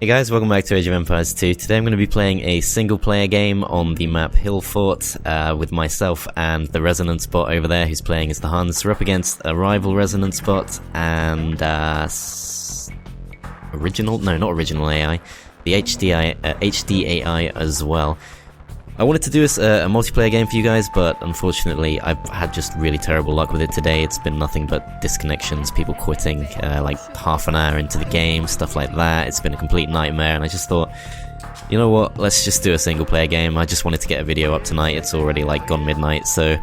Hey guys, welcome back to Age of Empires 2. Today I'm going to be playing a single player game on the map Hill Fort with myself and the Resonance bot over there who's playing as the Huns. We're up against a rival Resonance bot and not original AI, the HD AI as well. I wanted to do a multiplayer game for you guys, but unfortunately I've had just really terrible luck with it today. It's been nothing but disconnections, people quitting like half an hour into the game, stuff like that. It's been a complete nightmare, and I just thought, you know what, let's just do a single player game. I just wanted to get a video up tonight. It's already like gone midnight, so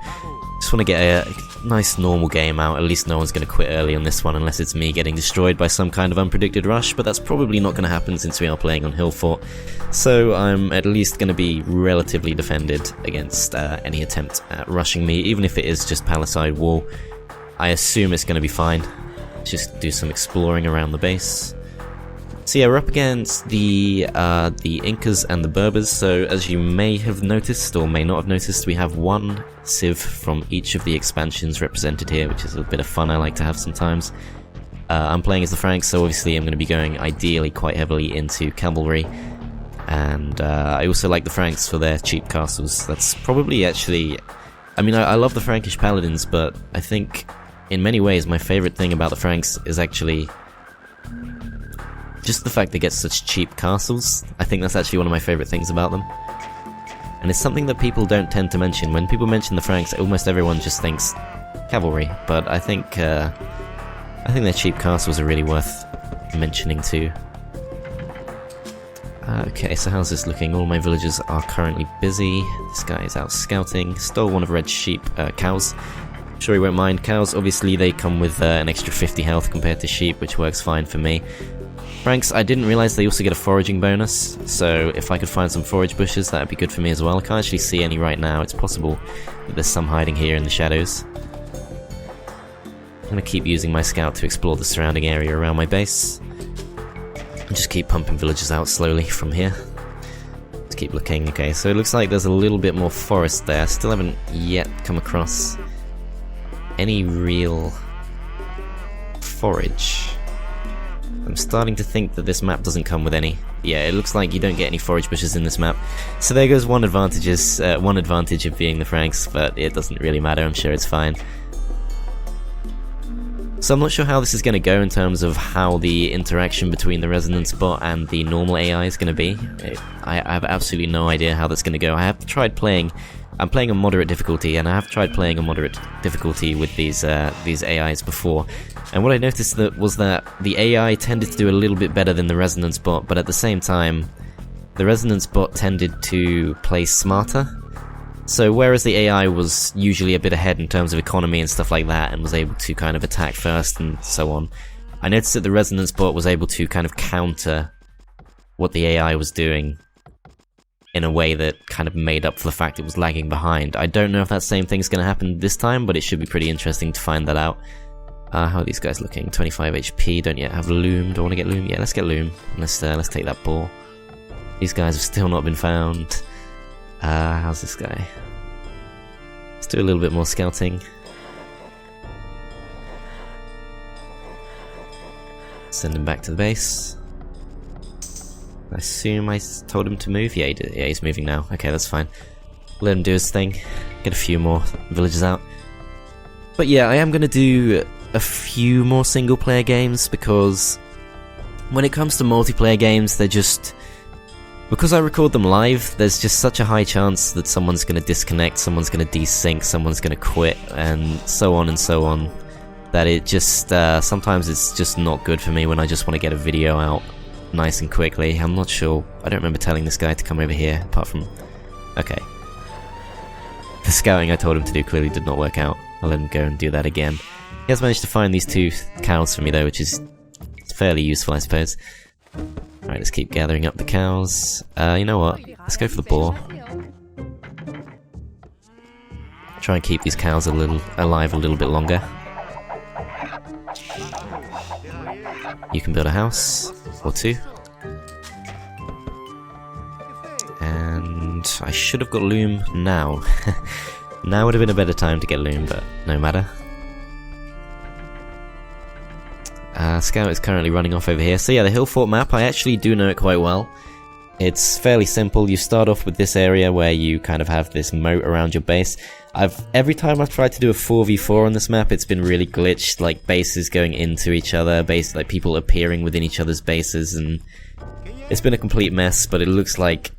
just want to get a nice normal game out. At least no one's going to quit early on this one unless it's me getting destroyed by some kind of unpredicted rush, but that's probably not going to happen since we are playing on Hill Fort. So I'm at least going to be relatively defended against any attempt at rushing me, even if it is just palisade wall. I assume it's going to be fine. Just do some exploring around the base. So yeah, we're up against the Incas and the Berbers. So as you may have noticed or may not have noticed, we have one civ from each of the expansions represented here, which is a bit of fun I like to have sometimes. I'm playing as the Franks, so obviously I'm going to be going ideally quite heavily into cavalry. And I also like the Franks for their cheap castles. That's probably actually... I mean, I love the Frankish paladins, but I think in many ways my favourite thing about the Franks is actually just the fact they get such cheap castles. I think that's actually one of my favourite things about them. And it's something that people don't tend to mention. When people mention the Franks, almost everyone just thinks cavalry, but I think their cheap castles are really worth mentioning too. Okay, so how's this looking? All my villagers are currently busy. This guy is out scouting. Stole one of Red's cows. Sure he won't mind. Cows, obviously they come with an extra 50 health compared to sheep, which works fine for me. Franks, I didn't realise they also get a foraging bonus, so if I could find some forage bushes, that would be good for me as well. I can't actually see any right now. It's possible that there's some hiding here in the shadows. I'm going to keep using my scout to explore the surrounding area around my base. And just keep pumping villagers out slowly from here. Let's keep looking. Okay, so it looks like there's a little bit more forest there. Still haven't yet come across any real forage. I'm starting to think that this map doesn't come with any. Yeah, it looks like you don't get any forage bushes in this map. So there goes one advantage of being the Franks, but it doesn't really matter. I'm sure it's fine. So I'm not sure how this is going to go in terms of how the interaction between the Resonance bot and the normal AI is going to be. I have absolutely no idea how that's going to go. I have tried playing... I'm playing on moderate difficulty, and I have tried playing on moderate difficulty with these AIs before. And what I noticed was that the AI tended to do a little bit better than the Resonance bot, but at the same time, the Resonance bot tended to play smarter. So whereas the AI was usually a bit ahead in terms of economy and stuff like that, and was able to kind of attack first and so on, I noticed that the Resonance bot was able to kind of counter what the AI was doing in a way that kind of made up for the fact it was lagging behind. I don't know if that same thing's going to happen this time, but it should be pretty interesting to find that out. How are these guys looking? 25 HP, don't yet have Loom. Do I want to get Loom? Yeah, let's get Loom. Let's take that ball. These guys have still not been found. How's this guy? Let's do a little bit more scouting. Send him back to the base. I assume I told him to move? Yeah, he's moving now. Okay, that's fine. Let him do his thing. Get a few more villagers out. But yeah, I am going to do a few more single player games, because when it comes to multiplayer games, they're just... Because I record them live, there's just such a high chance that someone's going to disconnect, someone's going to desync, someone's going to quit, and so on, that it just... sometimes it's just not good for me when I just want to get a video out nice and quickly. I'm not sure. I don't remember telling this guy to come over here, apart from... Okay. The scouting I told him to do clearly did not work out. I'll let him go and do that again. He has managed to find these 2 cows for me though, which is fairly useful, I suppose. Alright, let's keep gathering up the cows. You know what? Let's go for the boar. Try and keep these cows alive a little bit longer. You can build a house or 2. And I should have got Loom now. Now would have been a better time to get Loom, but no matter. Scout is currently running off over here. So yeah, the Hill Fort map, I actually do know it quite well. It's fairly simple. You start off with this area where you kind of have this moat around your base. Every time I've tried to do a 4v4 on this map, it's been really glitched, like bases going into each other, like people appearing within each other's bases, and it's been a complete mess, but it looks like,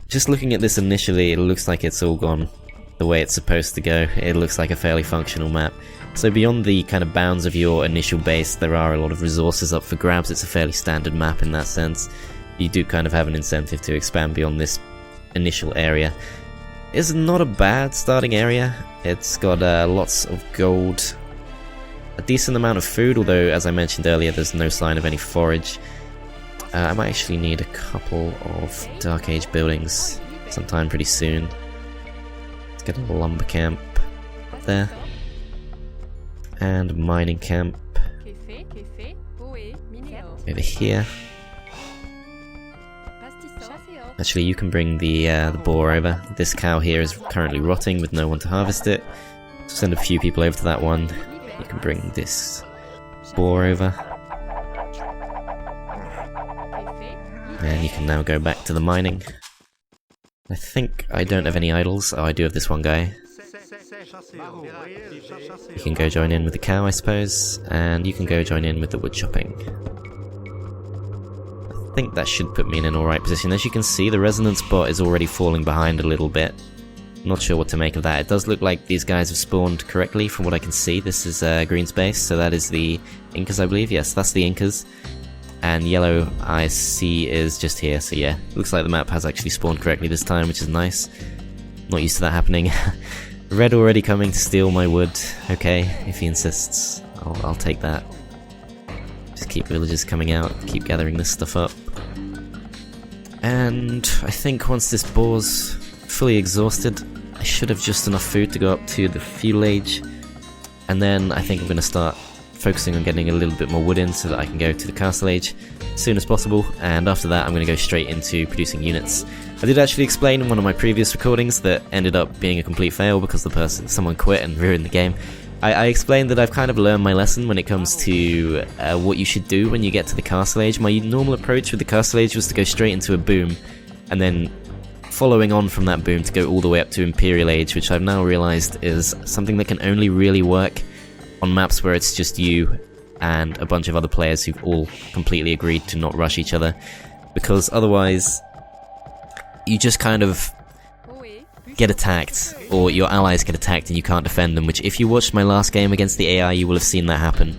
just looking at this initially, it looks like it's all gone the way it's supposed to go. It looks like a fairly functional map. So beyond the kind of bounds of your initial base, there are a lot of resources up for grabs. It's a fairly standard map in that sense. You do kind of have an incentive to expand beyond this initial area. It's not a bad starting area. It's got lots of gold, a decent amount of food, although as I mentioned earlier there's no sign of any forage. I might actually need a couple of Dark Age buildings sometime pretty soon. Let's get a lumber camp there. And a mining camp over here. Actually, you can bring the boar over. This cow here is currently rotting with no one to harvest it. So send a few people over to that one. You can bring this boar over. And you can now go back to the mining. I think I don't have any idols. Oh, I do have this one guy. You can go join in with the cow, I suppose. And you can go join in with the wood chopping. I think that should put me in an alright position. As you can see, the resonance bot is already falling behind a little bit. Not sure what to make of that. It does look like these guys have spawned correctly from what I can see. This is green space, so that is the Incas, I believe. Yes, that's the Incas. And yellow I see is just here, so yeah. Looks like the map has actually spawned correctly this time, which is nice. Not used to that happening. Red already coming to steal my wood. Okay, if he insists, I'll take that. Just keep villagers coming out, keep gathering this stuff up. And I think once this boar's fully exhausted, I should have just enough food to go up to the fuel age. And then I think I'm going to start focusing on getting a little bit more wood in so that I can go to the castle age as soon as possible. And after that I'm going to go straight into producing units. I did actually explain in one of my previous recordings that ended up being a complete fail because someone quit and ruined the game. I explained that I've kind of learned my lesson when it comes to what you should do when you get to the castle age. My normal approach with the castle age was to go straight into a boom, and then following on from that boom to go all the way up to Imperial Age, which I've now realised is something that can only really work on maps where it's just you and a bunch of other players who've all completely agreed to not rush each other, because otherwise you just kind of get attacked, or your allies get attacked and you can't defend them, which if you watched my last game against the AI you will have seen that happen.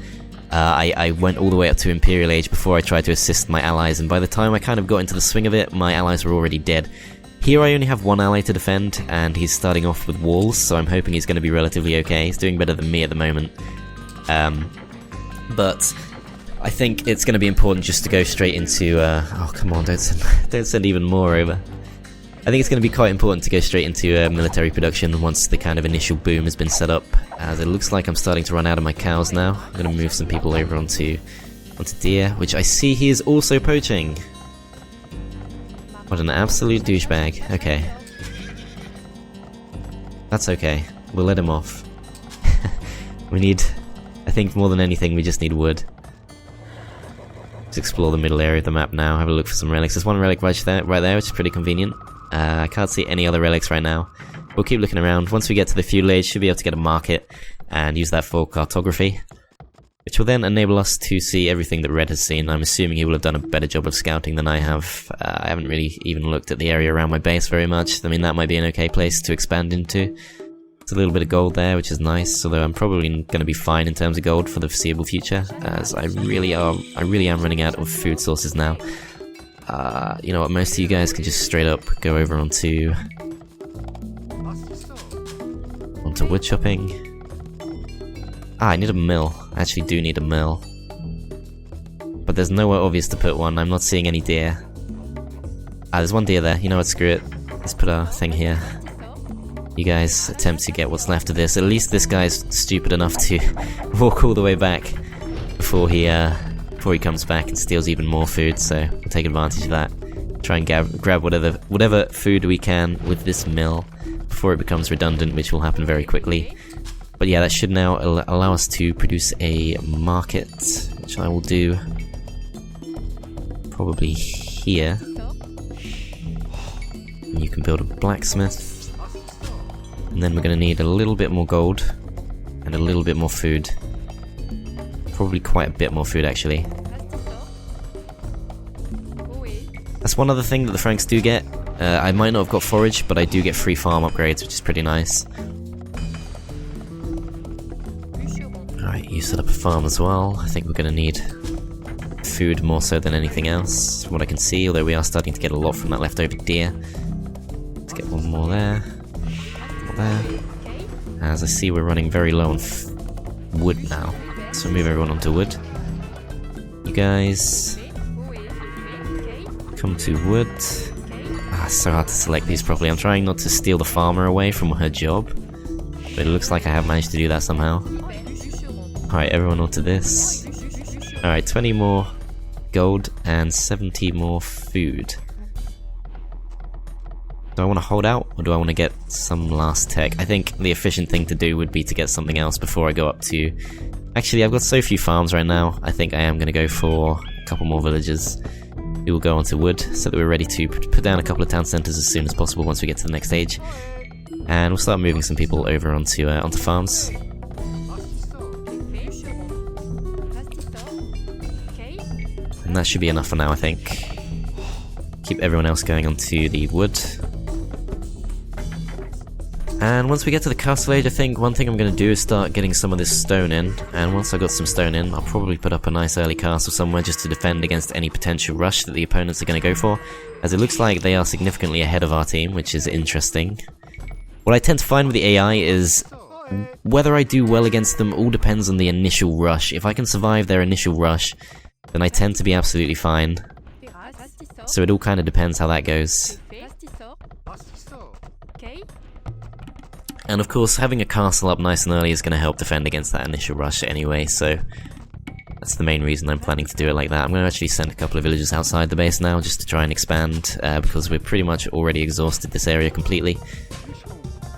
I went all the way up to Imperial Age before I tried to assist my allies, and by the time I kind of got into the swing of it, my allies were already dead. Here I only have one ally to defend, and he's starting off with walls, so I'm hoping he's going to be relatively okay. He's doing better than me at the moment. But I think it's going to be important just to go straight into... oh, come on, don't send even more over. I think it's going to be quite important to go straight into military production once the kind of initial boom has been set up, as it looks like I'm starting to run out of my cows now. I'm going to move some people over onto deer, which I see he is also poaching. What an absolute douchebag. Okay. That's okay. We'll let him off. We need... I think more than anything we just need wood. Let's explore the middle area of the map now, have a look for some relics. There's one relic right there, which is pretty convenient. I can't see any other relics right now. We'll keep looking around. Once we get to the feudal age, should be able to get a market and use that for cartography, which will then enable us to see everything that Red has seen. I'm assuming he will have done a better job of scouting than I have. I haven't really even looked at the area around my base very much. I mean, that might be an okay place to expand into. It's a little bit of gold there, which is nice, although I'm probably going to be fine in terms of gold for the foreseeable future, as I really am running out of food sources now. You know what, most of you guys can just straight up go over onto wood chopping. I need a mill. I actually do need a mill. But there's nowhere obvious to put one. I'm not seeing any deer. There's one deer there. You know what, screw it. Let's put our thing here. You guys attempt to get what's left of this. At least this guy's stupid enough to walk all the way back before he comes back and steals even more food, so we'll take advantage of that. Try and grab whatever food we can with this mill before it becomes redundant, which will happen very quickly. But yeah, that should now allow us to produce a market, which I will do probably here. And you can build a blacksmith. And then we're going to need a little bit more gold and a little bit more food. Probably quite a bit more food, actually. That's one other thing that the Franks do get. I might not have got forage, but I do get free farm upgrades, which is pretty nice. Alright, you set up a farm as well. I think we're going to need food more so than anything else, from what I can see, although we are starting to get a lot from that leftover deer. Let's get one more there. More there. As I see, we're running very low on wood now, so move everyone onto wood. You guys come to wood. It's so hard to select these properly. I'm trying not to steal the farmer away from her job, but it looks like I have managed to do that somehow. Alright, everyone onto this. Alright, 20 more gold and 70 more food. Do I want to hold out, or do I want to get some last tech? I think the efficient thing to do would be to get something else before I go up to... Actually, I've got so few farms right now, I think I am going to go for a couple more villages. We will go onto wood, so that we're ready to put down a couple of town centres as soon as possible once we get to the next stage. And we'll start moving some people over onto farms. And that should be enough for now, I think. Keep everyone else going onto the wood. And once we get to the castle age, I think one thing I'm going to do is start getting some of this stone in. And once I've got some stone in, I'll probably put up a nice early castle somewhere just to defend against any potential rush that the opponents are going to go for. As it looks like they are significantly ahead of our team, which is interesting. What I tend to find with the AI is whether I do well against them all depends on the initial rush. If I can survive their initial rush, then I tend to be absolutely fine. So it all kind of depends how that goes. And of course, having a castle up nice and early is going to help defend against that initial rush anyway, so that's the main reason I'm planning to do it like that. I'm going to actually send a couple of villagers outside the base now, just to try and expand, because we're pretty much already exhausted this area completely.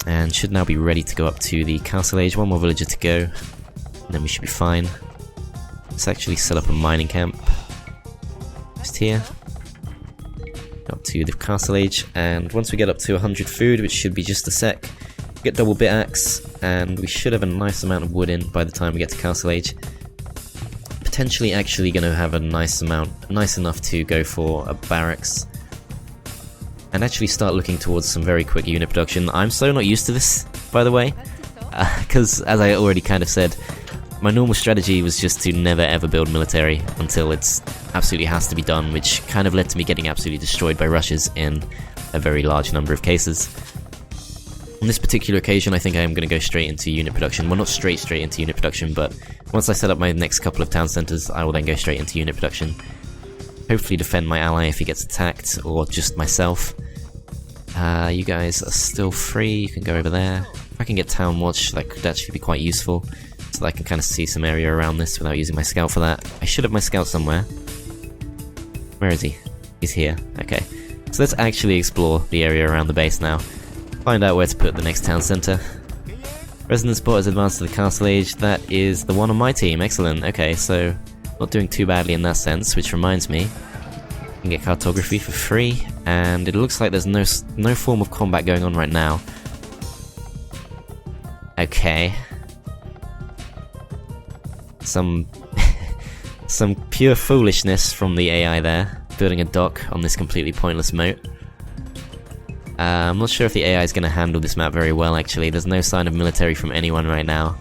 And should now be ready to go up to the castle age. One more villager to go, and then we should be fine. Let's actually set up a mining camp. Just here. Go up to the castle age, and once we get up to 100 food, which should be just a sec, get double bit axe, and we should have a nice amount of wood in by the time we get to castle age. Potentially actually going to have a nice enough to go for a barracks, and actually start looking towards some very quick unit production. I'm so not used to this, by the way, because as I already kind of said, my normal strategy was just to never ever build military until it's absolutely has to be done, which kind of led to me getting absolutely destroyed by rushes in a very large number of cases. On this particular occasion, I think I am going to go straight into unit production. Well, not straight into unit production, but once I set up my next couple of town centres, I will then go straight into unit production. Hopefully defend my ally if he gets attacked, or just myself. You guys are still free, you can go over there. If I can get town watch, that could actually be quite useful, so that I can kind of see some area around this without using my scout for that. I should have my scout somewhere. Where is he? He's here, okay. So let's actually explore the area around the base now. Find out where to put the next town centre. Resident spot has advanced to the castle age. That is the one on my team. Excellent. Okay, so not doing too badly in that sense, which reminds me, I can get cartography for free, and it looks like there's no form of combat going on right now. Okay. Some pure foolishness from the AI there, building a dock on this completely pointless moat. I'm not sure if the AI is going to handle this map very well, actually. There's no sign of military from anyone right now.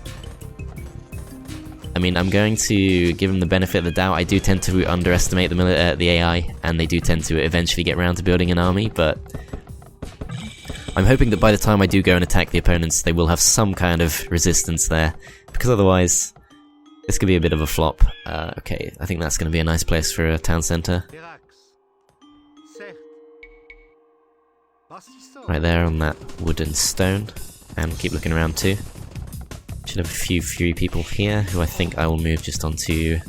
I mean, I'm going to give them the benefit of the doubt. I do tend to underestimate the AI, and they do tend to eventually get around to building an army, but I'm hoping that by the time I do go and attack the opponents, they will have some kind of resistance there, because otherwise, this could be a bit of a flop. Okay, I think that's going to be a nice place for a town centre. Right there on that wooden stone, and keep looking around too. Should have a few people here who I think I will move just onto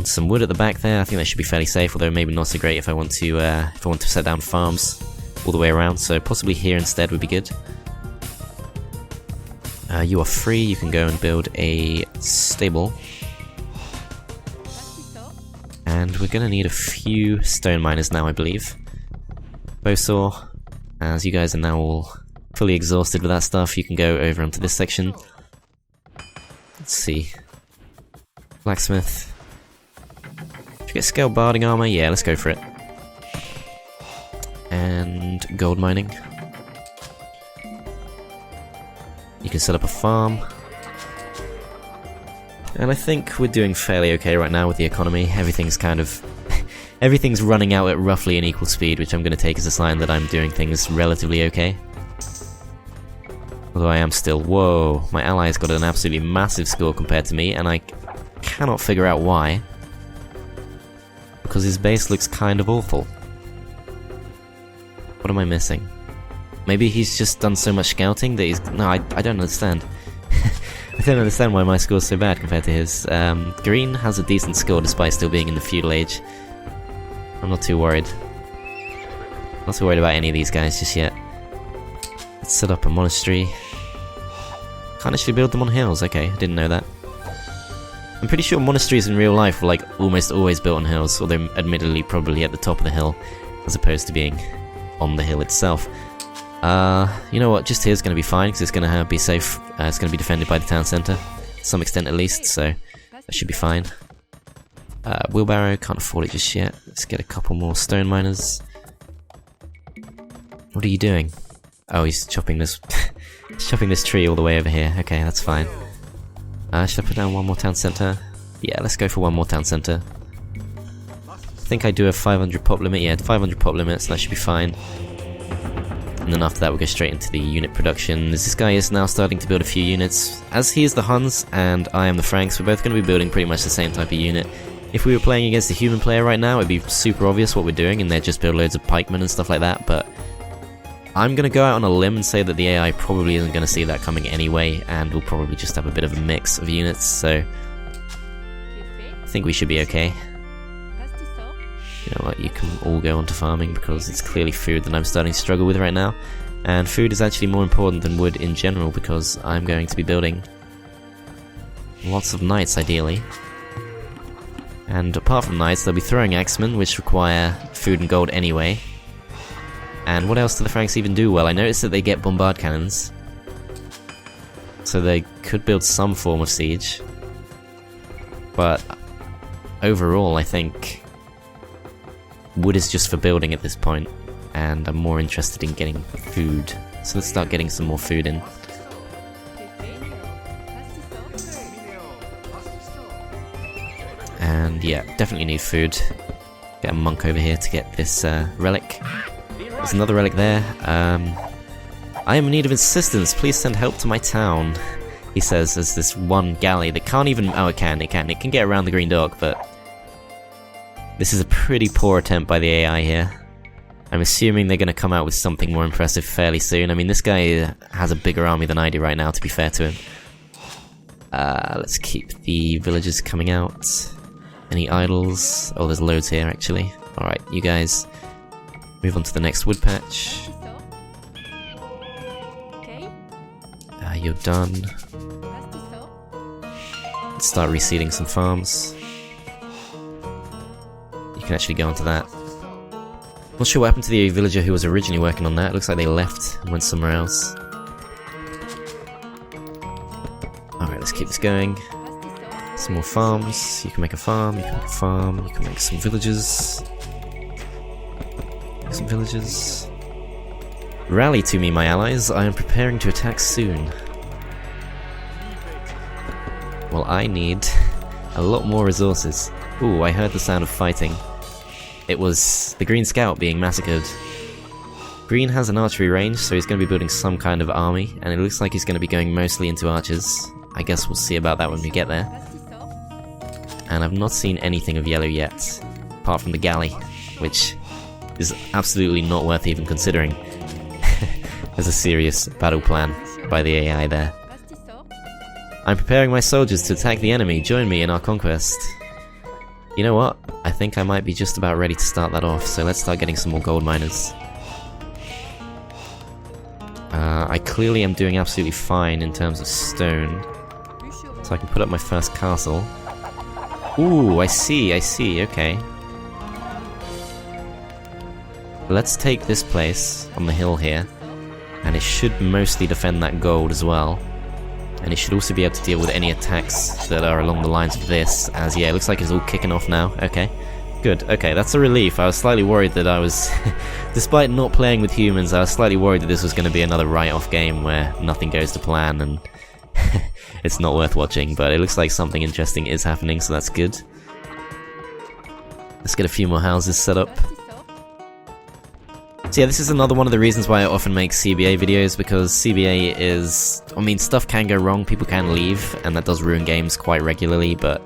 some wood at the back there. I think that should be fairly safe, although maybe not so great if I want to set down farms all the way around. So possibly here instead would be good. You are free, you can go and build a stable. And we're gonna need a few stone miners now, I believe. Bowsaw, as you guys are now all fully exhausted with that stuff, you can go over onto this section. Let's see. Blacksmith. Should we get scale barding armor? Yeah, let's go for it. And gold mining. You can set up a farm. And I think we're doing fairly okay right now with the economy. Everything's kind of... everything's running out at roughly an equal speed, which I'm going to take as a sign that I'm doing things relatively okay. Although I am still... Whoa, my ally's got an absolutely massive score compared to me, and I cannot figure out why. Because his base looks kind of awful. What am I missing? Maybe he's just done so much scouting that he's... No, I don't understand. I don't understand why my score's so bad compared to his. Green has a decent score despite still being in the feudal age. I'm not too worried. Not too worried about any of these guys just yet. Let's set up a monastery. Can't actually build them on hills, okay, I didn't know that. I'm pretty sure monasteries in real life were like almost always built on hills, although admittedly probably at the top of the hill, as opposed to being on the hill itself. You know what, just here's going to be fine, because it's going to be safe, it's going to be defended by the town centre, to some extent at least, so that should be fine. Wheelbarrow, can't afford it just yet. Let's get a couple more stone miners. What are you doing? Oh, he's chopping this he's chopping this tree all the way over here. Okay, that's fine. Should I put down one more town centre? Yeah, let's go for one more town centre. I think I do a 500 pop limit. Yeah, 500 pop limit, so that should be fine. And then after that we'll go straight into the unit production. This guy is now starting to build a few units. As he is the Huns and I am the Franks, we're both going to be building pretty much the same type of unit. If we were playing against a human player right now, it'd be super obvious what we're doing and they'd just build loads of pikemen and stuff like that, but I'm going to go out on a limb and say that the AI probably isn't going to see that coming anyway, and we'll probably just have a bit of a mix of units, so I think we should be okay. You know what, you can all go on to farming because it's clearly food that I'm starting to struggle with right now, and food is actually more important than wood in general because I'm going to be building lots of knights ideally. And apart from knights, they'll be throwing axemen, which require food and gold anyway. And what else do the Franks even do well? I noticed that they get bombard cannons, so they could build some form of siege. But overall, I think wood is just for building at this point, and I'm more interested in getting food. So let's start getting some more food in. And yeah, definitely need food. Get a monk over here to get this relic. There's another relic there. I am in need of assistance. Please send help to my town. He says there's this one galley that can't even... Oh, it can. It can get around the Green Dock, but this is a pretty poor attempt by the AI here. I'm assuming they're going to come out with something more impressive fairly soon. I mean, this guy has a bigger army than I do right now, to be fair to him. Let's keep the villagers coming out. Any idols? Oh, there's loads here, actually. Alright, you guys move on to the next wood patch. You're done. Let's start reseeding some farms. You can actually go onto that. Not sure what happened to the villager who was originally working on that. Looks like they left and went somewhere else. Alright, let's keep this going. Some more farms. You can make a farm, you can make a farm, you can make some villages. Make some villages. Rally to me, my allies. I am preparing to attack soon. Well, I need a lot more resources. Ooh, I heard the sound of fighting. It was the Green Scout being massacred. Green has an archery range, so he's going to be building some kind of army, and it looks like he's going to be going mostly into archers. I guess we'll see about that when we get there. And I've not seen anything of yellow yet, apart from the galley, which is absolutely not worth even considering. There's a serious battle plan by the AI there. I'm preparing my soldiers to attack the enemy. Join me in our conquest. You know what? I think I might be just about ready to start that off, so let's start getting some more gold miners. I clearly am doing absolutely fine in terms of stone. So I can put up my first castle. Ooh, I see, okay. Let's take this place on the hill here, and it should mostly defend that gold as well. And it should also be able to deal with any attacks that are along the lines of this, as yeah, it looks like it's all kicking off now. Okay, good, okay, that's a relief. I was slightly worried that I was, despite not playing with humans, I was slightly worried that this was going to be another write-off game where nothing goes to plan and it's not worth watching, but it looks like something interesting is happening, so that's good. Let's get a few more houses set up. So yeah, this is another one of the reasons why I often make CBA videos, because CBA is... I mean, stuff can go wrong, people can leave, and that does ruin games quite regularly, but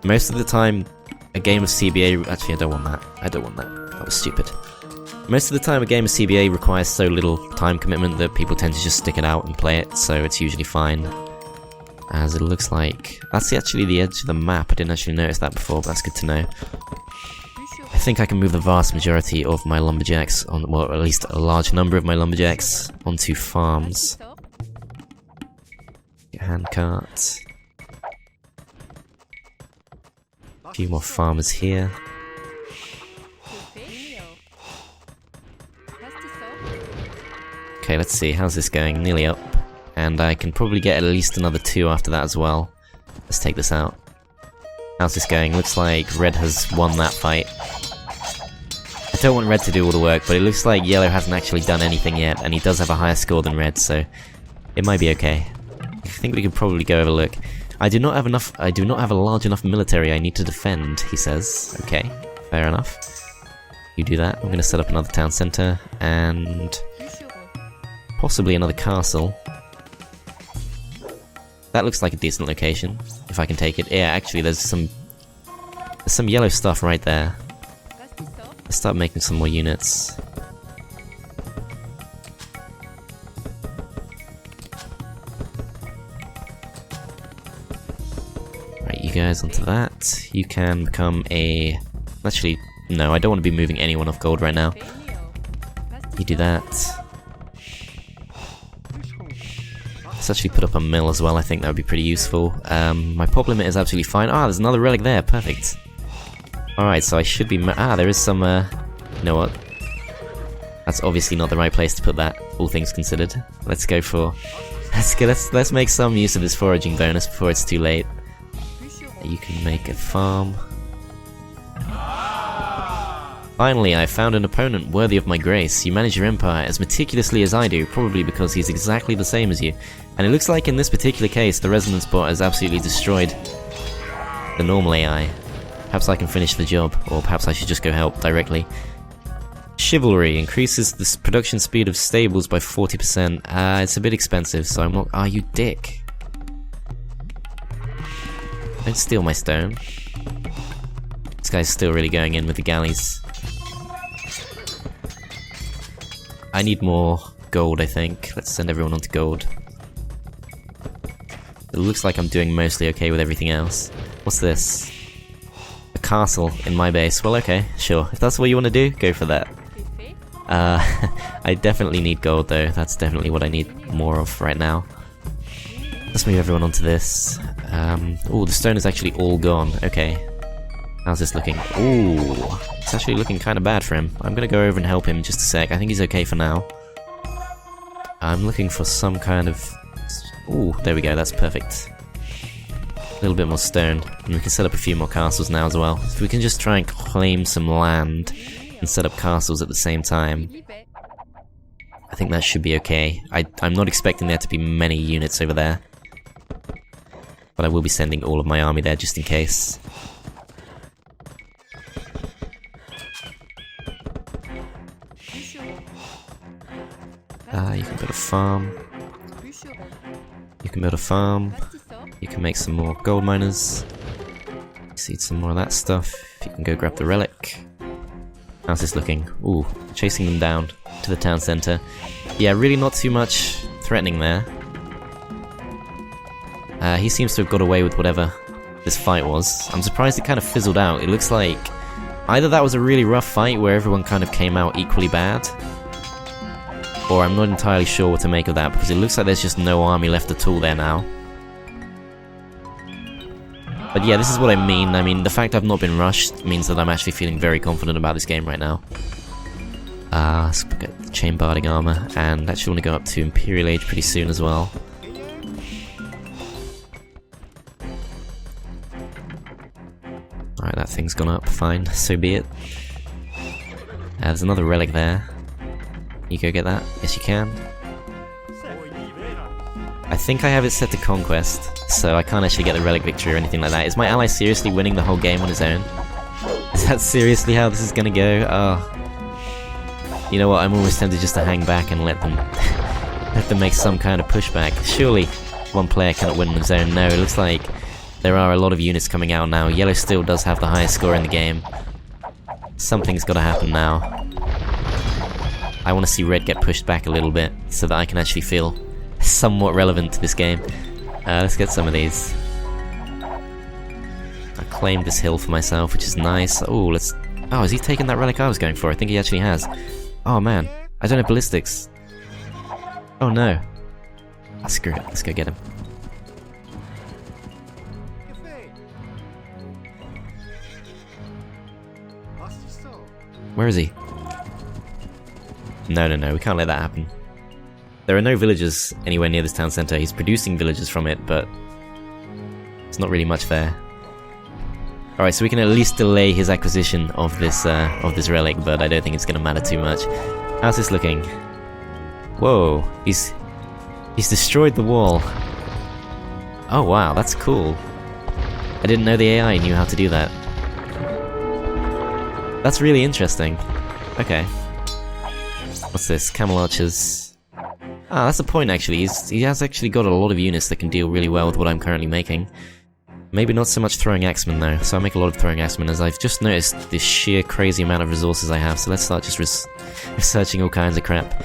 most of the time, a game of CBA... Actually, I don't want that. That was stupid. Most of the time, a game of CBA requires so little time commitment that people tend to just stick it out and play it, so it's usually fine. As it looks like... That's actually the edge of the map, I didn't actually notice that before, but that's good to know. I think I can move the vast majority of my lumberjacks, on, well, at least a large number of my lumberjacks, onto farms. Handcart. A few more farmers here. Okay, let's see, how's this going? Nearly up. And I can probably get at least another 2 after that as well. Let's take this out. How's this going? Looks like red has won that fight. I don't want red to do all the work, but it looks like yellow hasn't actually done anything yet, and he does have a higher score than red, so it might be okay. I think we can probably go have a look. I do not have a large enough military I need to defend, he says. Okay, fair enough. You do that. I'm gonna set up another town center, and possibly another castle. That looks like a decent location, if I can take it. Yeah, actually, there's some yellow stuff right there. Let's start making some more units. Right, you guys onto that. You can become a... Actually, no, I don't want to be moving anyone off gold right now. You do that. Let's actually put up a mill as well, I think that would be pretty useful. My pop limit is absolutely fine. Ah, there's another relic there, perfect. Alright, so I should be... there is some, you know what? That's obviously not the right place to put that, all things considered. Let's go for... Let's make some use of this foraging bonus before it's too late. You can make a farm. Finally, I found an opponent worthy of my grace. You manage your empire as meticulously as I do, probably because he's exactly the same as you. And it looks like in this particular case, the resonance bot has absolutely destroyed the normal AI. Perhaps I can finish the job, or perhaps I should just go help directly. Chivalry increases the production speed of stables by 40%. It's a bit expensive, so I'm not... Ah, you dick. Don't steal my stone. This guy's still really going in with the galleys. I need more gold, I think. Let's send everyone onto gold. It looks like I'm doing mostly okay with everything else. What's this? A castle in my base. Well, okay, sure. If that's what you want to do, go for that. I definitely need gold, though. That's definitely what I need more of right now. Let's move everyone onto this. Oh, the stone is actually all gone. Okay. How's this looking? Ooh, it's actually looking kind of bad for him. I'm gonna go over and help him in just a sec. I think he's okay for now. I'm looking for some kind of... Ooh, there we go, that's perfect. A little bit more stone. And we can set up a few more castles now as well. If we can just try and claim some land and set up castles at the same time, I think that should be okay. I'm not expecting there to be many units over there, but I will be sending all of my army there just in case. You can build a farm. You can build a farm. You can make some more gold miners. Seed some more of that stuff. You can go grab the relic. How's this looking? Ooh, chasing them down to the town center. Yeah, really not too much threatening there. He seems to have got away with whatever this fight was. I'm surprised it kind of fizzled out. It looks like either that was a really rough fight where everyone kind of came out equally bad, or I'm not entirely sure what to make of that, because it looks like there's just no army left at all there now. But yeah, this is what I mean. I mean, the fact I've not been rushed means that I'm actually feeling very confident about this game right now. Let's get the chain barding armor, and that should only go up to Imperial Age pretty soon as well. Alright, that thing's gone up, fine, so be it. There's another relic there. You go get that? Yes you can. I think I have it set to Conquest, so I can't actually get the relic victory or anything like that. Is my ally seriously winning the whole game on his own? Is that seriously how this is gonna go? Oh. You know what, I'm almost tempted just to hang back and let them make some kind of pushback. Surely one player cannot win on his own. No, it looks like there are a lot of units coming out now. Yellow still does have the highest score in the game. Something's gotta happen now. I want to see red get pushed back a little bit, so that I can actually feel somewhat relevant to this game. Let's get some of these. I claimed this hill for myself, which is nice. Oh, let's... Oh, has he taken that relic I was going for? I think he actually has. Oh man, I don't have ballistics. Oh no. Ah, screw it, let's go get him. Where is he? No, we can't let that happen. There are no villagers anywhere near this town centre. He's producing villagers from it, but there's not really much there. Alright, so we can at least delay his acquisition of this relic, but I don't think it's going to matter too much. How's this looking? Whoa, he's destroyed the wall. Oh wow, that's cool. I didn't know the AI knew how to do that. That's really interesting. Okay. What's this? Camel archers. Ah, that's the point actually. He has actually got a lot of units that can deal really well with what I'm currently making. Maybe not so much throwing axemen though, so I make a lot of throwing axemen as I've just noticed this sheer crazy amount of resources I have, so let's start just researching all kinds of crap.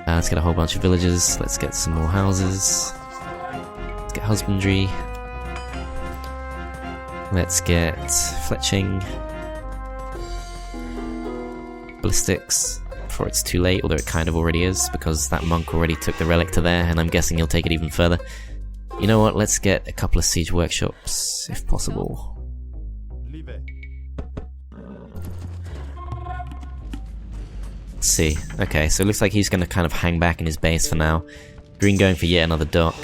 Let's get a whole bunch of villages, let's get some more houses, let's get husbandry, let's get fletching, ballistics, before it's too late, although it kind of already is, because that monk already took the relic to there, and I'm guessing he'll take it even further. You know what, let's get a couple of siege workshops, if possible. Let's see. Okay, so it looks like he's going to kind of hang back in his base for now. Green going for yet another dock.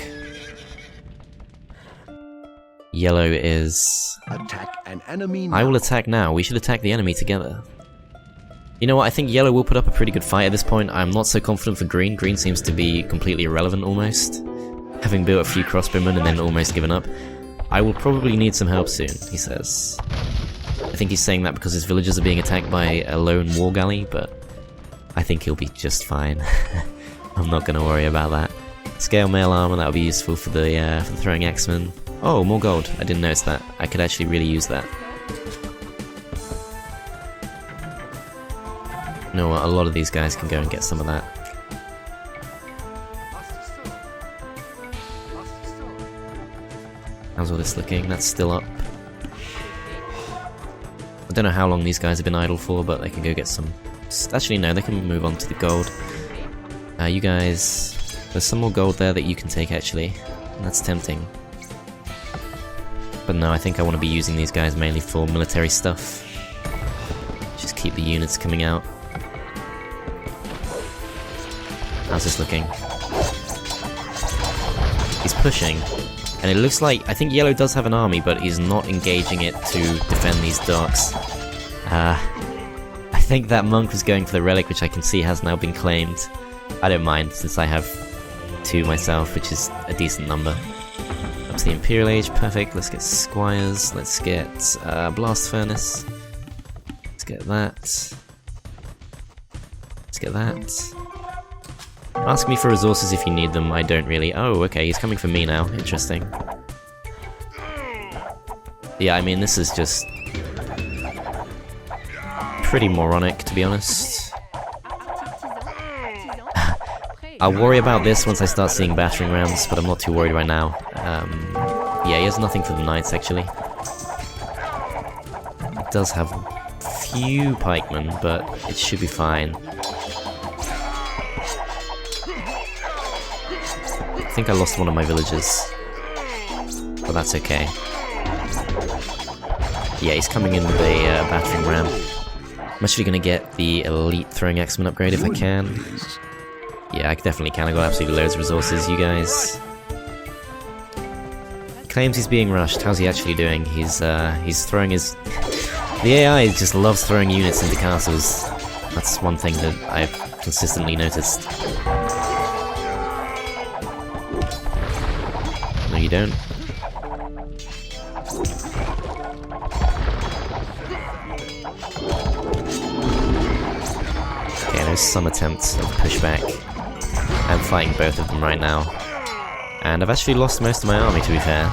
Yellow is... Attack an enemy now. I will attack now. We should attack the enemy together. You know what, I think yellow will put up a pretty good fight at this point. I'm not so confident for green. Green seems to be completely irrelevant almost, having built a few crossbowmen and then almost given up. I will probably need some help soon, he says. I think he's saying that because his villagers are being attacked by a lone war galley, but I think he'll be just fine. I'm not going to worry about that. Scale mail armor, that'll be useful for the throwing axemen. Oh, more gold. I didn't notice that. I could actually really use that. You know what, a lot of these guys can go and get some of that. How's all this looking? That's still up. I don't know how long these guys have been idle for, but they can go get some... Actually no, they can move on to the gold. You guys... There's some more gold there that you can take actually. That's tempting. But no, I think I want to be using these guys mainly for military stuff. Just keep the units coming out. How's this looking? He's pushing. And it looks like, I think yellow does have an army, but he's not engaging it to defend these docks. I think that monk was going for the relic, which I can see has now been claimed. I don't mind, since I have 2 myself, which is a decent number. Up to the Imperial Age, perfect. Let's get squires, let's get blast furnace. Let's get that. Let's get that. Ask me for resources if you need them, I don't really. Oh, okay, he's coming for me now. Interesting. Yeah, I mean, this is just... pretty moronic, to be honest. I'll worry about this once I start seeing battering rams, but I'm not too worried right now. Yeah, he has nothing for the knights, actually. It does have a few pikemen, but it should be fine. think I lost one of my villagers. But that's okay. Yeah, he's coming in with a battering ram. I'm actually gonna get the elite throwing axeman upgrade if I can. Yeah, I definitely can. I got absolutely loads of resources, you guys. He claims he's being rushed. How's he actually doing? He's throwing his... The AI just loves throwing units into castles. That's one thing that I've consistently noticed. No, you don't. Okay, there's some attempts of pushback. I'm fighting both of them right now. And I've actually lost most of my army, to be fair.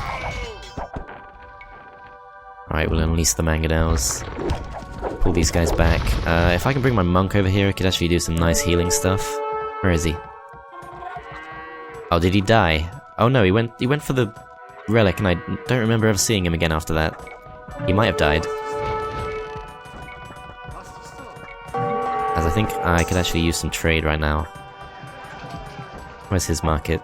Alright, we'll unleash the Mangadels. Pull these guys back. If I can bring my monk over here, I could actually do some nice healing stuff. Where is he? Oh, did he die? Oh no, he went for the relic, and I don't remember ever seeing him again after that. He might have died. As I think I could actually use some trade right now. Where's his market?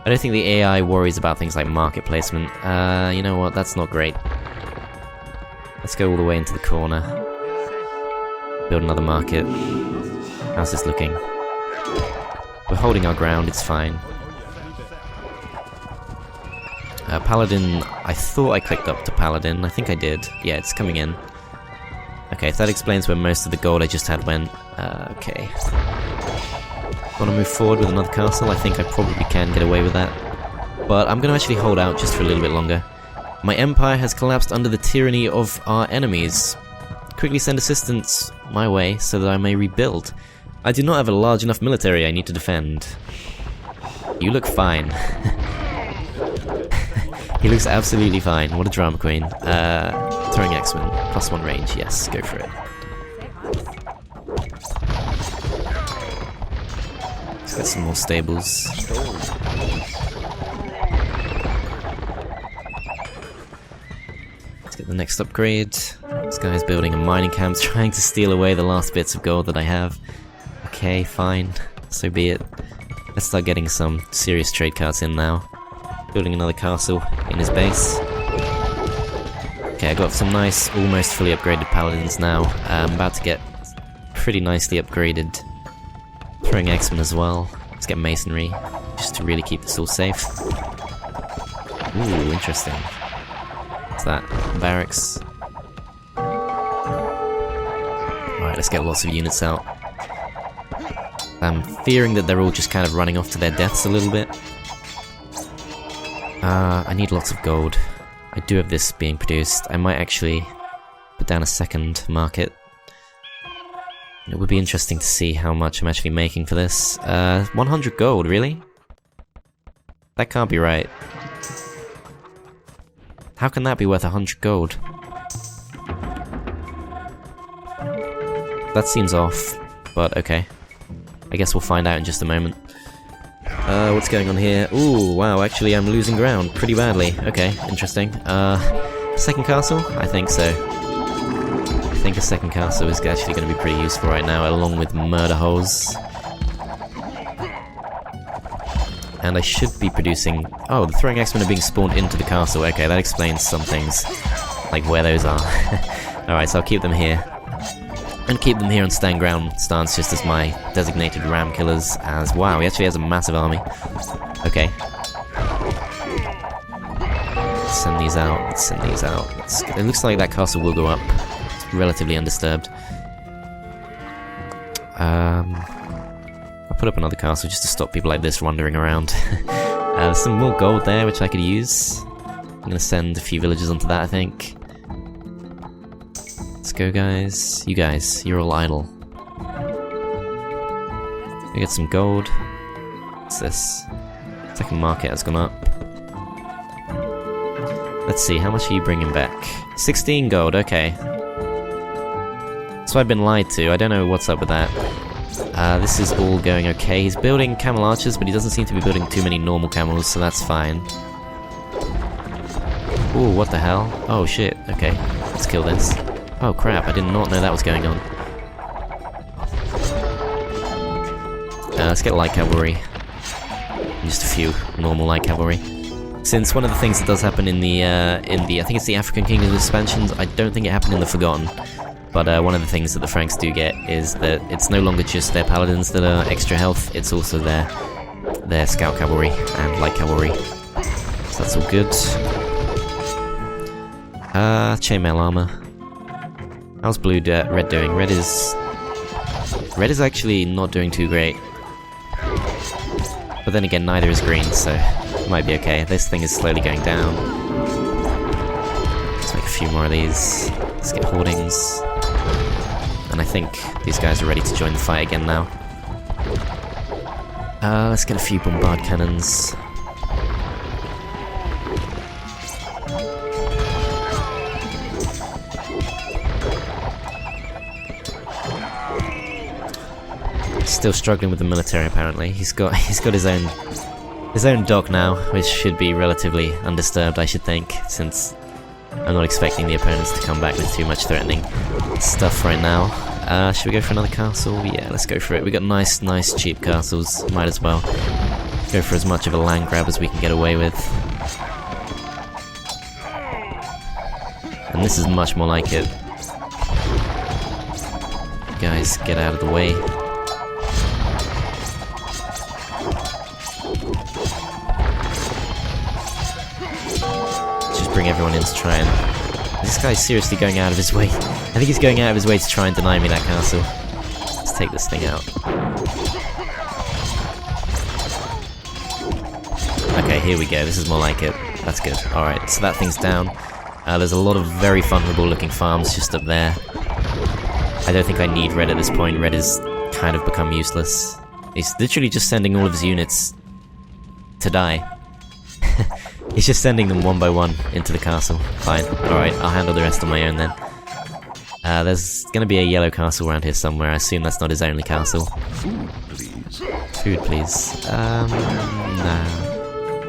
I don't think the AI worries about things like market placement. You know what, that's not great. Let's go all the way into the corner. Build another market. How's this looking? We're holding our ground, it's fine. Paladin, I thought I clicked up to Paladin. I think I did. Yeah, it's coming in. Okay, if that explains where most of the gold I just had went. Okay. Want to move forward with another castle? I think I probably can get away with that. But I'm going to actually hold out just for a little bit longer. My empire has collapsed under the tyranny of our enemies. Quickly send assistance my way so that I may rebuild. I do not have a large enough military I need to defend. You look fine. He looks absolutely fine. What a drama queen. Throwing X-Men. +1 range. Yes, go for it. Let's get some more stables. Let's get the next upgrade. This guy's building a mining camp, trying to steal away the last bits of gold that I have. Okay, fine. So be it. Let's start getting some serious trade cards in now. Building another castle in his base. Okay, I got some nice, almost fully upgraded paladins now. I'm about to get pretty nicely upgraded throwing X-Men as well. Let's get masonry, just to really keep this all safe. Ooh, interesting. What's that? Barracks. Alright, let's get lots of units out. I'm fearing that they're all just kind of running off to their deaths a little bit. I need lots of gold. I do have this being produced. I might actually put down a second market. It would be interesting to see how much I'm actually making for this. 100 gold, really? That can't be right. How can that be worth 100 gold? That seems off, but okay. I guess we'll find out in just a moment. What's going on here? Ooh, wow, actually I'm losing ground pretty badly. Okay, interesting. Second castle? I think so. I think a second castle is actually going to be pretty useful right now, along with murder holes. And I should be producing... Oh, the throwing axemen are being spawned into the castle. Okay, that explains some things. Like where those are. Alright, so I'll keep them here. And keep them here on stand ground stance just as my designated ram killers as... Wow, he actually has a massive army. Okay. Let's send these out, let's send these out. It looks like that castle will go up. It's relatively undisturbed. I'll put up another castle just to stop people like this wandering around. There's some more gold there which I could use. I'm gonna send a few villagers onto that, I think. Let's go, guys. You guys, you're all idle. We get some gold. What's this? Second market has gone up. Let's see, how much are you bringing back? 16 gold, okay. So I've been lied to, I don't know what's up with that. This is all going okay. He's building camel archers, but he doesn't seem to be building too many normal camels, so that's fine. Ooh, what the hell? Oh shit, okay. Let's kill this. Oh crap, I did not know that was going on. Let's get light cavalry. and just a few normal light cavalry. Since one of the things that does happen in the I think it's the African Kingdom expansions, I don't think it happened in the Forgotten, but one of the things that the Franks do get is that it's no longer just their paladins that are extra health, it's also their scout cavalry and light cavalry. So that's all good. Chainmail armor. How's red doing? Red is actually not doing too great. But then again, neither is green, so it might be okay. This thing is slowly going down. Let's make a few more of these. Let's get hoardings. And I think these guys are ready to join the fight again now. Let's get a few bombard cannons. Still struggling with the military apparently. He's got his own dock now, which should be relatively undisturbed, I should think, since I'm not expecting the opponents to come back with too much threatening stuff right now. Should we go for another castle? Yeah, let's go for it. We got nice cheap castles. Might as well go for as much of a land grab as we can get away with. And this is much more like it. Guys, get out of the way. Bring everyone in to try and... This guy's seriously going out of his way. I think he's going out of his way to try and deny me that castle. Let's take this thing out. Okay, here we go. This is more like it. That's good. Alright, so that thing's down. There's a lot of very vulnerable looking farms just up there. I don't think I need red at this point. Red has kind of become useless. He's literally just sending all of his units to die. He's just sending them one by one into the castle. Fine. Alright, I'll handle the rest on my own then. There's gonna be a yellow castle around here somewhere. I assume that's not his only castle. Food, please. Food, please. Nah.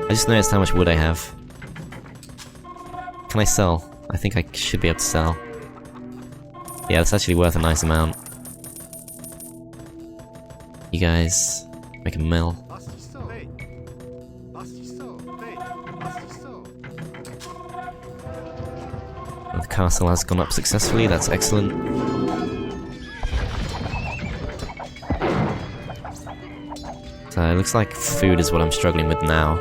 I just noticed how much wood I have. Can I sell? I think I should be able to sell. Yeah, that's actually worth a nice amount. You guys, make a mill. The castle has gone up successfully, that's excellent. So it looks like food is what I'm struggling with now.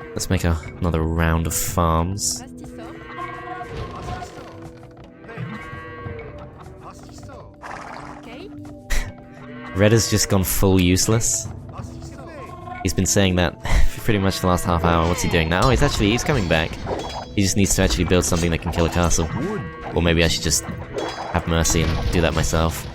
Let's make another round of farms. Red has just gone full useless. He's been saying that for pretty much the last half hour. What's he doing now? He's coming back. He just needs to actually build something that can kill a castle. Or maybe I should just have mercy and do that myself.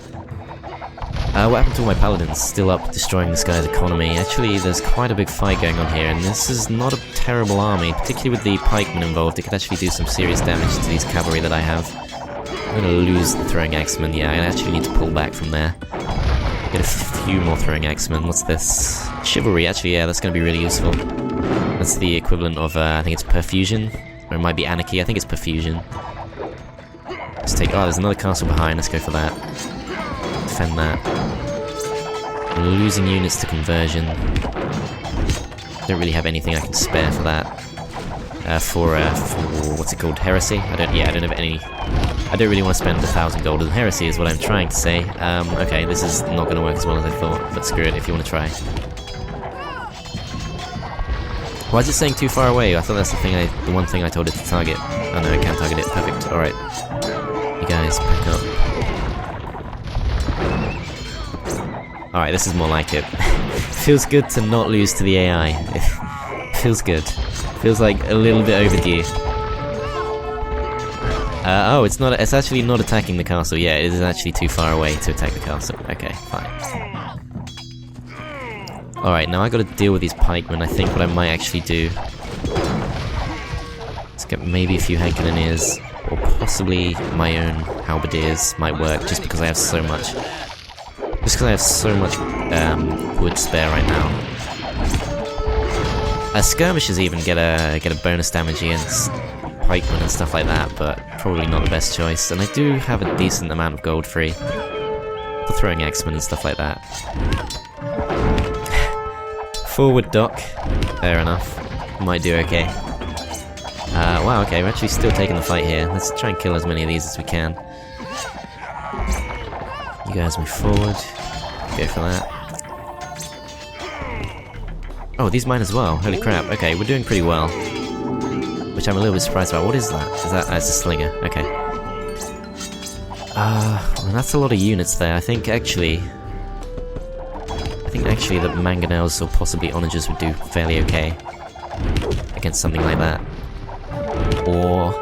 What happened to all my paladins? Still up destroying this guy's economy. Actually, there's quite a big fight going on here, and this is not a terrible army, particularly with the pikemen involved. It could actually do some serious damage to these cavalry that I have. I'm gonna lose the throwing axemen. Yeah, I actually need to pull back from there. Get a few more throwing axemen. What's this? Chivalry, actually, yeah, that's going to be really useful. That's the equivalent of, I think it's perfusion. Or it might be anarchy, I think it's perfusion. Let's take... Oh, there's another castle behind, let's go for that. Defend that. I'm losing units to conversion. Don't really have anything I can spare for that. For what's it called? Heresy? I don't have any... I don't really want to spend 1,000 gold on heresy is what I'm trying to say. Okay, this is not going to work as well as I thought, but screw it if you want to try. Why is it saying too far away? I thought that's the one thing I told it to target. Oh no, it can't target it. Perfect. Alright. You guys, back up. Alright, this is more like it. Feels good to not lose to the AI. Feels good. Feels like a little bit overdue. Oh, it's actually not attacking the castle. Yeah, it is actually too far away to attack the castle. Okay, fine. Alright, now I gotta deal with these pikemen. I think what I might actually do... Let's get maybe a few hand cannoneers, or possibly my own halberdiers might work, just because I have so much... Just because I have so much wood spare right now. Skirmishers even get a bonus damage against pikemen and stuff like that, but probably not the best choice. And I do have a decent amount of gold free. The throwing axemen and stuff like that. Forward dock. Fair enough. Might do okay. Wow, okay, we're actually still taking the fight here. Let's try and kill as many of these as we can. You guys move forward. Go for that. Oh, these mine as well. Holy crap. Okay, we're doing pretty well. Which I'm a little bit surprised about. What is that? Is that... it's a slinger. Okay. Well, that's a lot of units there. I think actually that mangonels or possibly onagers would do fairly okay against something like that. Or...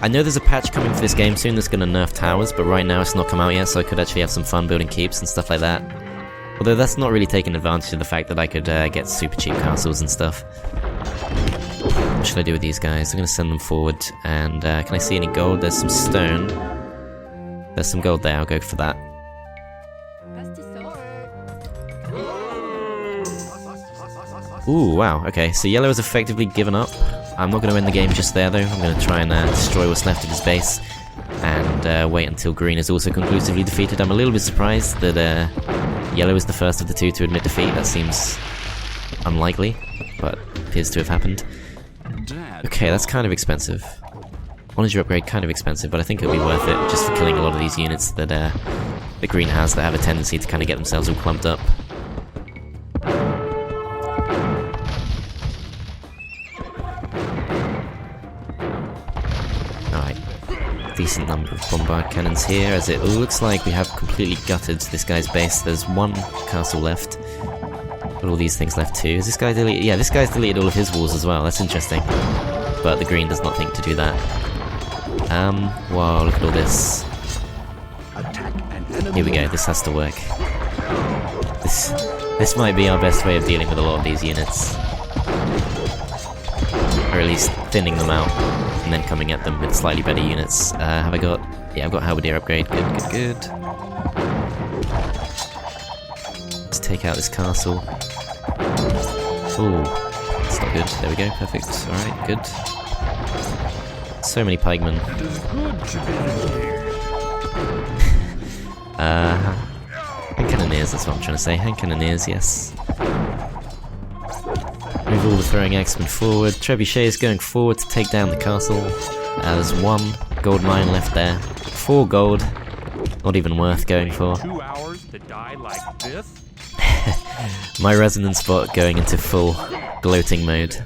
I know there's a patch coming for this game soon that's going to nerf towers, but right now it's not come out yet, so I could actually have some fun building keeps and stuff like that. Although that's not really taking advantage of the fact that I could get super cheap castles and stuff. What should I do with these guys? I'm going to send them forward, and can I see any gold? There's some stone. There's some gold there, I'll go for that. Ooh, wow, okay, so yellow has effectively given up. I'm not going to end the game just there though, I'm going to try and destroy what's left of his base, and wait until green is also conclusively defeated. I'm a little bit surprised that yellow is the first of the two to admit defeat. That seems unlikely, but appears to have happened. Okay, that's kind of expensive. Onager upgrade, kind of expensive, but I think it'll be worth it just for killing a lot of these units that the green has that have a tendency to kind of get themselves all clumped up. Alright, decent number of bombard cannons here, as it looks like we have completely gutted this guy's base. There's one castle left, but all these things left too. Is this guy deleted? Yeah, this guy's deleted all of his walls as well, that's interesting. But the green does not think to do that. Wow, look at all this. Here we go, this has to work. This might be our best way of dealing with a lot of these units. Or at least thinning them out, and then coming at them with slightly better units. Have I got... yeah, I've got halberdier upgrade, good. Let's take out this castle. Ooh, that's not good, there we go, perfect, alright, good. So many pikemen. Hand cannoneers, that's what I'm trying to say. Hand cannoneers, yes. Move all the throwing axemen forward. Trebuchet is going forward to take down the castle. There's one gold mine left there. 4 gold. Not even worth going for. 2 hours to die like this? My resonance bot going into full gloating mode.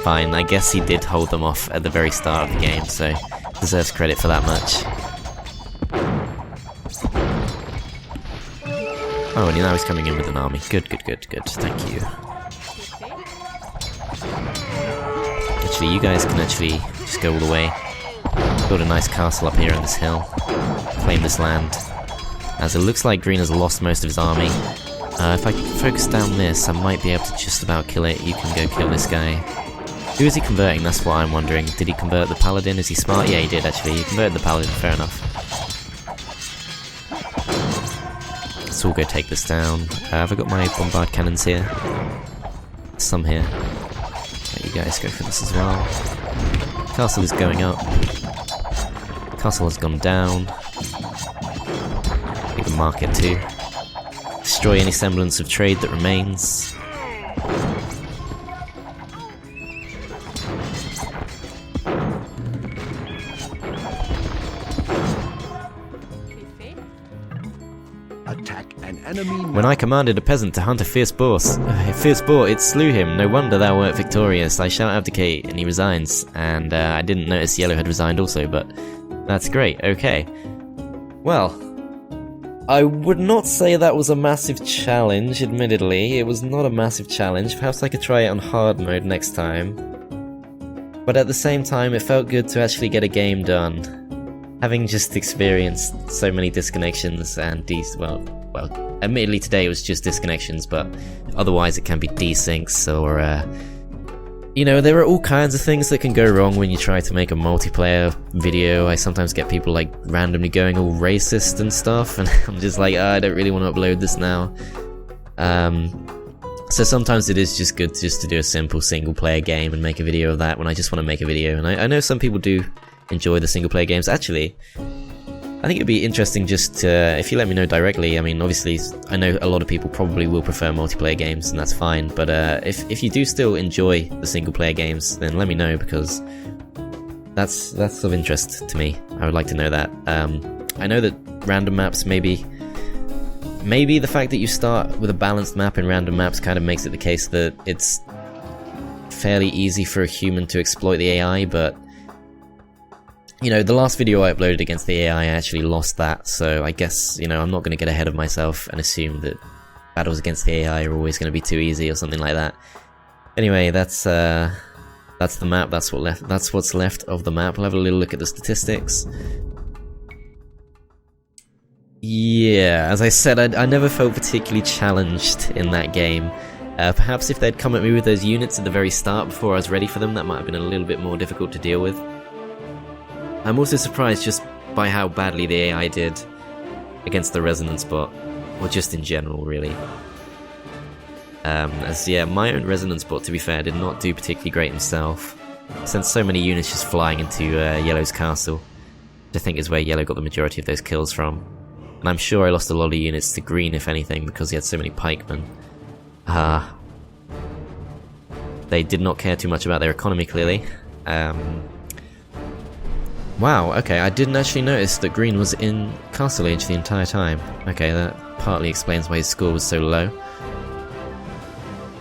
Fine, I guess he did hold them off at the very start of the game, so deserves credit for that much. Oh, and now he's coming in with an army. Good, thank you. Actually, you guys can actually just go all the way. Build a nice castle up here on this hill. Claim this land. As it looks like green has lost most of his army. If I focus down this, I might be able to just about kill it. You can go kill this guy. Who is he converting? That's what I'm wondering. Did he convert the paladin? Is he smart? Yeah, he did actually. He converted the paladin, fair enough. Let's all go take this down. Have I got my bombard cannons here? Some here. Let you guys go for this as well. Castle is going up. Castle has gone down. We can mark it too. Destroy any semblance of trade that remains. When I commanded a peasant to hunt a fierce boar, it slew him. No wonder thou wert victorious. I shall abdicate, and he resigns. And I didn't notice Yellow had resigned also, but that's great. Okay. Well, I would not say that was a massive challenge, admittedly. It was not a massive challenge. Perhaps I could try it on hard mode next time. But at the same time, it felt good to actually get a game done. Having just experienced so many disconnections and well, admittedly today it was just disconnections, but otherwise it can be desyncs or, you know, there are all kinds of things that can go wrong when you try to make a multiplayer video. I sometimes get people like randomly going all racist and stuff, and I'm just like, I don't really want to upload this now. So sometimes it is just good just to do a simple single player game and make a video of that when I just want to make a video, and I know some people do enjoy the single player games. Actually, I think it'd be interesting just if you let me know directly. I mean, obviously, I know a lot of people probably will prefer multiplayer games, and that's fine. But if you do still enjoy the single player games, then let me know, because that's of interest to me. I would like to know that. I know that random maps, maybe the fact that you start with a balanced map in random maps kind of makes it the case that it's fairly easy for a human to exploit the AI, but you know, the last video I uploaded against the AI, I actually lost that, so I guess, you know, I'm not going to get ahead of myself and assume that battles against the AI are always going to be too easy or something like that. Anyway, that's the map. That's what's left of the map. We'll have a little look at the statistics. Yeah, as I said, I never felt particularly challenged in that game. Perhaps if they'd come at me with those units at the very start before I was ready for them, that might have been a little bit more difficult to deal with. I'm also surprised just by how badly the AI did against the Resonance bot, or just in general, really. Yeah, my own Resonance bot, to be fair, did not do particularly great himself. Sent so many units just flying into Yellow's castle, which I think is where Yellow got the majority of those kills from. And I'm sure I lost a lot of units to Green, if anything, because he had so many pikemen. They did not care too much about their economy, clearly. Wow, okay, I didn't actually notice that Green was in Castle Age the entire time. Okay, that partly explains why his score was so low.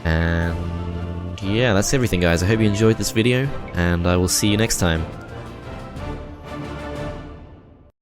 And yeah, that's everything, guys. I hope you enjoyed this video, and I will see you next time.